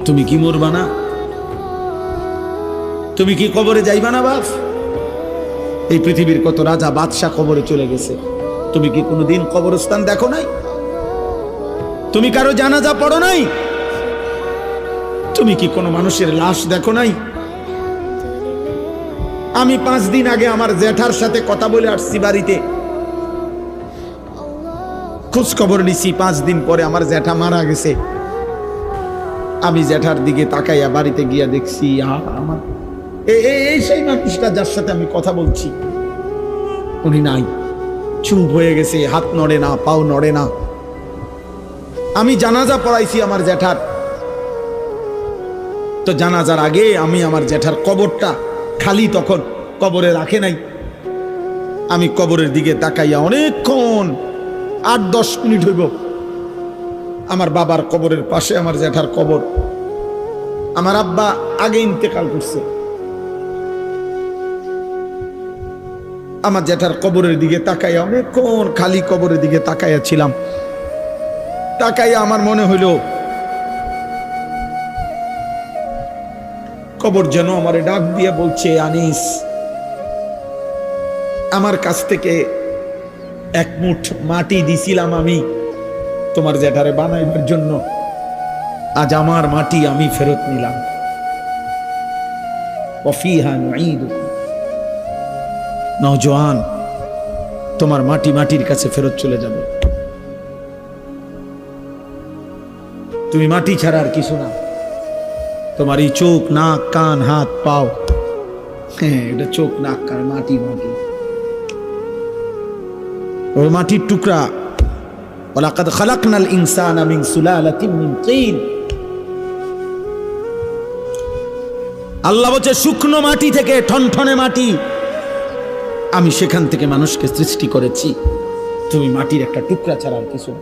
তুমি কি মরবা না? তুমি কি কবরে যাইবা না বাপ? এই পৃথিবীর কত রাজা বাদশাহ কবরে চলে গেছে, তুমি কি কোনোদিন কবরস্থান দেখো নাই? তুমি কারো জানাজা পড়ো নাই? তুমি কি কোনো মানুষের লাশ দেখো নাই? আমি 5 দিন আগে আমার জ্যাঠার সাথে কথা বলে আসছি, বাড়িতে খোঁজ খবর নিছি। 5 দিন পরে আমার জ্যাঠা মারা গেছে। আমি জ্যাঠার দিকে তাকাইয়া বাড়িতে গিয়া দেখছি আমার এই সেই মানুষটা যার সাথে আমি কথা বলছি, উনি নাই, চুপ হয়ে গেছে, হাত নড়ে না, পাও নড়ে না। আমি জানাজা পড়াইছি আমার জ্যাঠার, তো জানাজার আগে আমি আমার জ্যাঠার কবরটা খালি, তখন কবরে রাখে নাই। আমি কবরের দিকে তাকাইয়া অনেকক্ষণ 8-10 মিনিট হইব, আমার বাবার কবরের পাশে আমার জ্যাঠার কবর। আমার আব্বা আগে ইন্তেকাল করছে। আমার জ্যাঠার কবরের দিকে তাকাইয়া অনেকক্ষণ খালি কবরের দিকে তাকাইয়া ছিলাম। তাকাইয়া আমার মনে হইল কবর যেন আমারে ডাক দিয়ে বলছে, আনিস, আমার কাছ থেকে 1 মুঠ মাটি দিছিলাম আমি তোমার জ্যাঠারে বানাইবার জন্য, আজ আমার মাটি আমি ফেরত নিলাম। ওয়াফিহা নুঈদুকুম, নওজোয়ান, তোমার মাটি মাটির কাছে ফেরত চলে যাবে। তুমি মাটি ছাড়া আর কিছু না। তোমার এই চোখ, নাক, কান, হাত, পাও, হ্যাঁ, এটা চোখ, নাক, কান, মাটি, মাটি, ওই মাটির টুকরা। ওয়ালাকাদ খালাকনাল ইনসানা মিন সুলালাতিন মিন তিন। আল্লাহ বলছে শুকনো মাটি থেকে, ঠনঠনে মাটি, আমি সেখান থেকে মানুষকে সৃষ্টি করেছি। তুমি মাটির একটা টুকরা ছাড়া আর কিছু না।